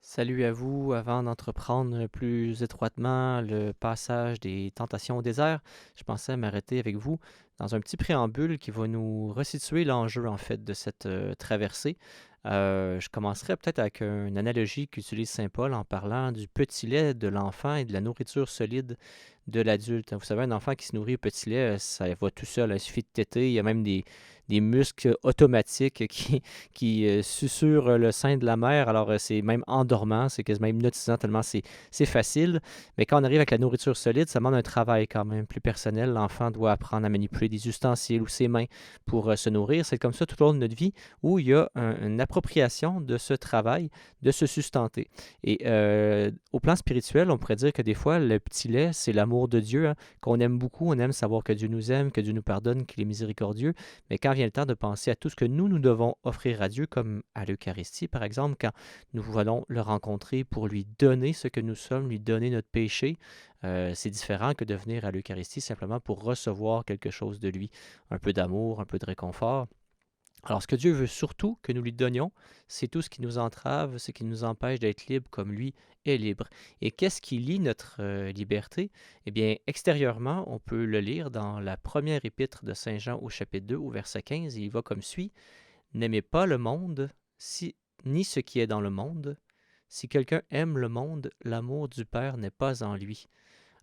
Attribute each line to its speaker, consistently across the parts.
Speaker 1: Salut à vous. Avant d'entreprendre plus étroitement le passage des tentations au désert, je pensais m'arrêter avec vous dans un petit préambule qui va nous resituer l'enjeu en fait de cette traversée. Je commencerai peut-être avec une analogie qu'utilise Saint Paul en parlant du petit lait de l'enfant et de la nourriture solide de l'adulte. Vous savez, un enfant qui se nourrit au petit lait, ça va tout seul, il suffit de téter, il y a même des muscles automatiques qui susurrent le sein de la mère. Alors, c'est même endormant, c'est quasiment hypnotisant tellement c'est facile. Mais quand on arrive avec la nourriture solide, ça demande un travail quand même plus personnel. L'enfant doit apprendre à manipuler des ustensiles ou ses mains pour se nourrir. C'est comme ça tout au long de notre vie où il y a une appropriation de ce travail, de se sustenter. Et au plan spirituel, on pourrait dire que des fois, le petit lait, c'est l'amour de Dieu, hein, qu'on aime beaucoup. On aime savoir que Dieu nous aime, que Dieu nous pardonne, qu'il est miséricordieux. Mais quand vient le temps de penser à tout ce que nous devons offrir à Dieu, comme à l'Eucharistie, par exemple, quand nous voulons le rencontrer pour lui donner ce que nous sommes, lui donner notre péché, c'est différent que de venir à l'Eucharistie simplement pour recevoir quelque chose de lui, un peu d'amour, un peu de réconfort. Alors, ce que Dieu veut surtout que nous lui donnions, c'est tout ce qui nous entrave, ce qui nous empêche d'être libres comme lui est libre. Et qu'est-ce qui lie notre liberté? Eh bien, extérieurement, on peut le lire dans la première épître de Saint Jean au chapitre 2, au verset 15. Il va comme suit. N'aimez pas le monde, ni ce qui est dans le monde. Si quelqu'un aime le monde, l'amour du Père n'est pas en lui.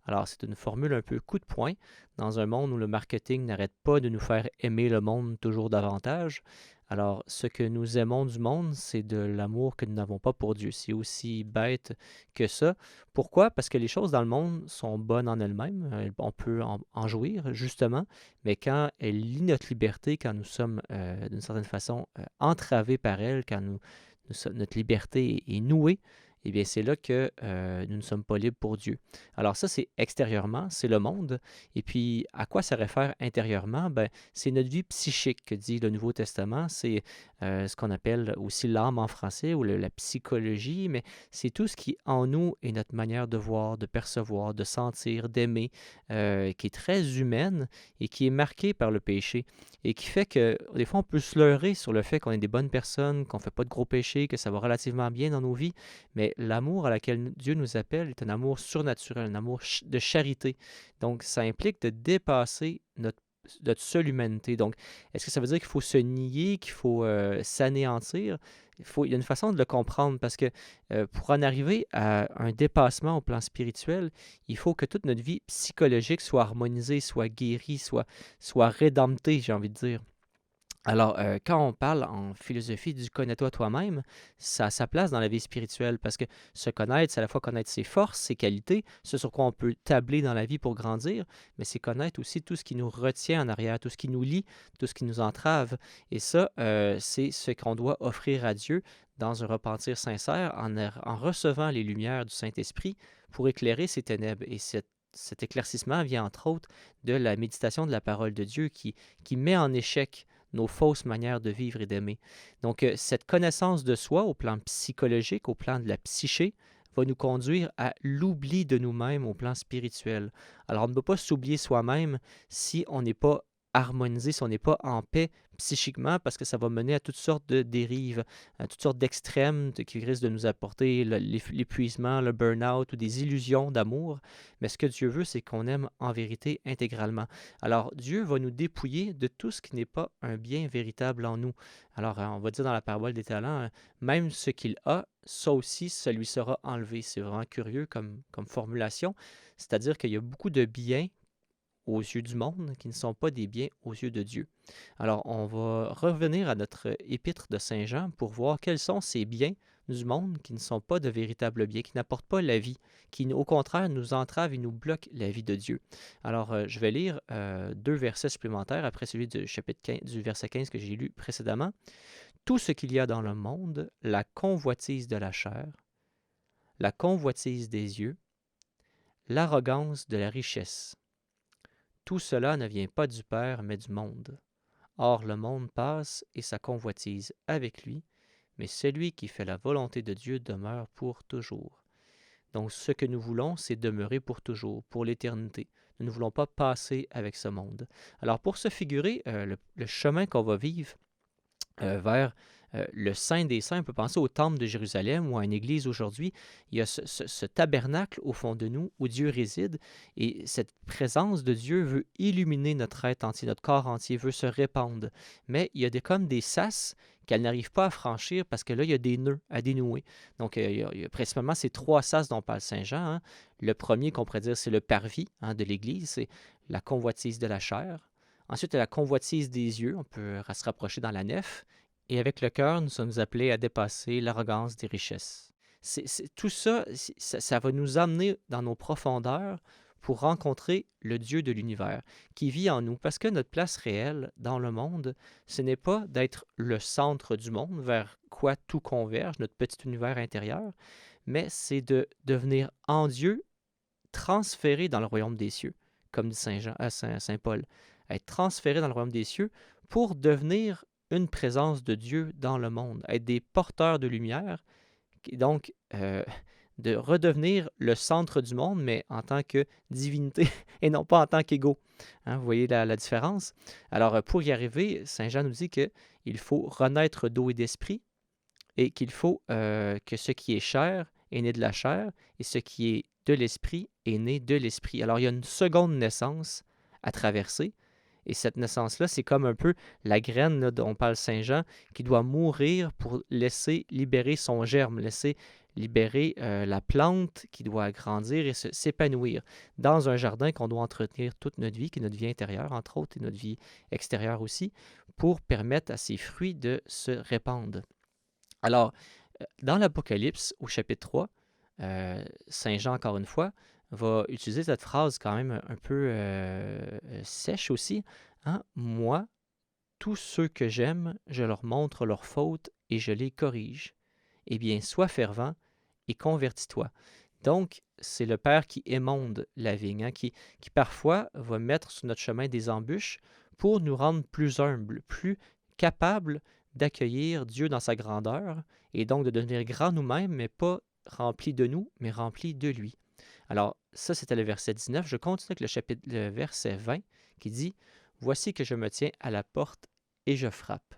Speaker 1: Alors, c'est une formule un peu coup de poing dans un monde où le marketing n'arrête pas de nous faire aimer le monde toujours davantage. Alors, ce que nous aimons du monde, c'est de l'amour que nous n'avons pas pour Dieu. C'est aussi bête que ça. Pourquoi? Parce que les choses dans le monde sont bonnes en elles-mêmes. On peut en jouir, justement. Mais quand elles lient notre liberté, quand nous sommes, d'une certaine façon, entravés par elles, quand notre liberté est nouée, eh bien, c'est là que nous ne sommes pas libres pour Dieu. Alors ça, c'est extérieurement, c'est le monde. Et puis, à quoi ça réfère intérieurement? Ben, c'est notre vie psychique que dit le Nouveau Testament. C'est ce qu'on appelle aussi l'âme en français ou la psychologie, mais c'est tout ce qui en nous est notre manière de voir, de percevoir, de sentir, d'aimer, qui est très humaine et qui est marquée par le péché et qui fait que des fois on peut se leurrer sur le fait qu'on est des bonnes personnes, qu'on ne fait pas de gros péchés, que ça va relativement bien dans nos vies, mais l'amour à laquelle Dieu nous appelle est un amour surnaturel, un amour de charité. Donc, ça implique de dépasser notre seule humanité. Donc, est-ce que ça veut dire qu'il faut se nier, qu'il faut s'anéantir? Il y a une façon de le comprendre parce que pour en arriver à un dépassement au plan spirituel, il faut que toute notre vie psychologique soit harmonisée, soit guérie, soit rédemptée, j'ai envie de dire. Alors, quand on parle en philosophie du connais-toi toi-même, ça a sa place dans la vie spirituelle parce que se connaître, c'est à la fois connaître ses forces, ses qualités, ce sur quoi on peut tabler dans la vie pour grandir, mais c'est connaître aussi tout ce qui nous retient en arrière, tout ce qui nous lie, tout ce qui nous entrave. Et ça, c'est ce qu'on doit offrir à Dieu dans un repentir sincère en recevant les lumières du Saint-Esprit pour éclairer ces ténèbres. Et cet éclaircissement vient entre autres de la méditation de la parole de Dieu qui met en échec nos fausses manières de vivre et d'aimer. Donc, cette connaissance de soi au plan psychologique, au plan de la psyché, va nous conduire à l'oubli de nous-mêmes au plan spirituel. Alors, on ne peut pas s'oublier soi-même si on n'est pas harmonisé, si on n'est pas en paix psychiquement, parce que ça va mener à toutes sortes de dérives, à toutes sortes d'extrêmes qui risquent de nous apporter l'épuisement, le burn-out ou des illusions d'amour. Mais ce que Dieu veut, c'est qu'on aime en vérité intégralement. Alors, Dieu va nous dépouiller de tout ce qui n'est pas un bien véritable en nous. Alors, on va dire dans la parabole des talents, même ce qu'il a, ça aussi, ça lui sera enlevé. C'est vraiment curieux comme formulation. C'est-à-dire qu'il y a beaucoup de biens aux yeux du monde qui ne sont pas des biens aux yeux de Dieu. Alors, on va revenir à notre épître de Saint Jean pour voir quels sont ces biens du monde qui ne sont pas de véritables biens, qui n'apportent pas la vie, qui au contraire nous entravent et nous bloquent la vie de Dieu. Alors, je vais lire deux versets supplémentaires après celui du chapitre 15, du verset 15 que j'ai lu précédemment. Tout ce qu'il y a dans le monde, la convoitise de la chair, la convoitise des yeux, l'arrogance de la richesse. Tout cela ne vient pas du Père, mais du monde. Or le monde passe et sa convoitise avec lui, mais celui qui fait la volonté de Dieu demeure pour toujours. Donc ce que nous voulons, c'est demeurer pour toujours, pour l'éternité. Nous ne voulons pas passer avec ce monde. Alors pour se figurer le chemin qu'on va vivre vers le Saint des Saints, on peut penser au temple de Jérusalem ou à une église aujourd'hui. Il y a ce tabernacle au fond de nous où Dieu réside et cette présence de Dieu veut illuminer notre être entier, notre corps entier, veut se répandre. Mais il y a comme des sas qu'elle n'arrive pas à franchir parce que là, il y a des nœuds à dénouer. Donc, il y a principalement ces trois sas dont parle Saint Jean, hein. Le premier qu'on pourrait dire, c'est le parvis, hein, de l'Église, c'est la convoitise de la chair. Ensuite, il y a la convoitise des yeux, on peut se rapprocher dans la nef. Et avec le cœur, nous sommes appelés à dépasser l'arrogance des richesses. Tout ça, ça va nous amener dans nos profondeurs pour rencontrer le Dieu de l'univers qui vit en nous. Parce que notre place réelle dans le monde, ce n'est pas d'être le centre du monde vers quoi tout converge, notre petit univers intérieur, mais c'est de devenir en Dieu transféré dans le royaume des cieux, comme dit Saint Paul, être transféré dans le royaume des cieux pour devenir une présence de Dieu dans le monde, être des porteurs de lumière, et donc de redevenir le centre du monde, mais en tant que divinité et non pas en tant qu'égaux. Hein, vous voyez la différence? Alors, pour y arriver, Saint Jean nous dit qu'il faut renaître d'eau et d'esprit et qu'il faut que ce qui est chair est né de la chair et ce qui est de l'esprit est né de l'esprit. Alors, il y a une seconde naissance à traverser. Et cette naissance-là, c'est comme un peu la graine là, dont parle Saint Jean, qui doit mourir pour laisser libérer son germe, laisser libérer la plante qui doit grandir et s'épanouir dans un jardin qu'on doit entretenir toute notre vie, qui est notre vie intérieure, entre autres, et notre vie extérieure aussi, pour permettre à ces fruits de se répandre. Alors, dans l'Apocalypse, au chapitre 3, Saint Jean, encore une fois, va utiliser cette phrase quand même un peu sèche aussi. Hein? Moi, tous ceux que j'aime, je leur montre leurs fautes et je les corrige. Eh bien, sois fervent et convertis-toi. Donc, c'est le Père qui émonde la vigne, hein, qui parfois va mettre sur notre chemin des embûches pour nous rendre plus humbles, plus capables d'accueillir Dieu dans sa grandeur et donc de devenir grands nous-mêmes, mais pas remplis de nous, mais remplis de lui. Alors, ça, c'était le verset 19. Je continue avec le verset 20 qui dit « Voici que je me tiens à la porte et je frappe.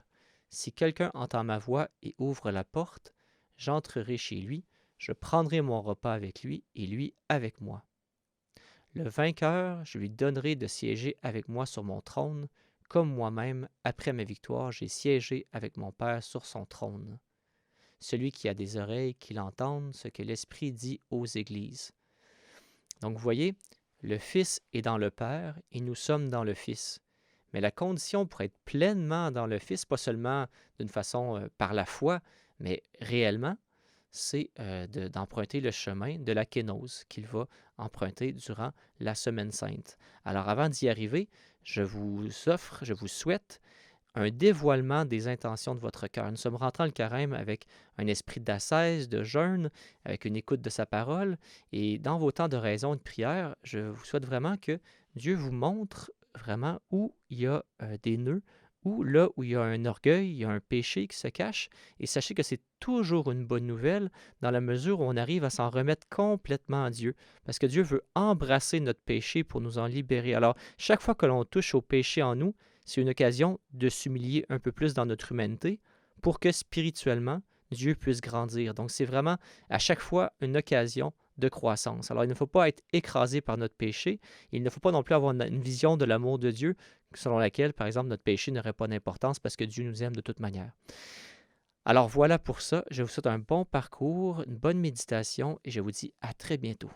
Speaker 1: Si quelqu'un entend ma voix et ouvre la porte, j'entrerai chez lui, je prendrai mon repas avec lui et lui avec moi. Le vainqueur, je lui donnerai de siéger avec moi sur mon trône, comme moi-même, après ma victoire, j'ai siégé avec mon Père sur son trône. Celui qui a des oreilles, qu'il entende ce que l'Esprit dit aux églises. » Donc, vous voyez, le Fils est dans le Père et nous sommes dans le Fils. Mais la condition pour être pleinement dans le Fils, pas seulement d'une façon par la foi, mais réellement, c'est d'emprunter le chemin de la kénose qu'il va emprunter durant la Semaine Sainte. Alors, avant d'y arriver, je vous souhaite un dévoilement des intentions de votre cœur. Nous sommes rentrés dans le carême avec un esprit d'ascèse, de jeûne, avec une écoute de sa parole. Et dans vos temps de raison et de prière, je vous souhaite vraiment que Dieu vous montre vraiment où il y a des nœuds, ou là où il y a un orgueil, il y a un péché qui se cache. Et sachez que c'est toujours une bonne nouvelle dans la mesure où on arrive à s'en remettre complètement à Dieu. Parce que Dieu veut embrasser notre péché pour nous en libérer. Alors, chaque fois que l'on touche au péché en nous, c'est une occasion de s'humilier un peu plus dans notre humanité pour que spirituellement, Dieu puisse grandir. Donc, c'est vraiment à chaque fois une occasion de croissance. Alors, il ne faut pas être écrasé par notre péché. Il ne faut pas non plus avoir une vision de l'amour de Dieu selon laquelle, par exemple, notre péché n'aurait pas d'importance parce que Dieu nous aime de toute manière. Alors, voilà pour ça. Je vous souhaite un bon parcours, une bonne méditation et je vous dis à très bientôt.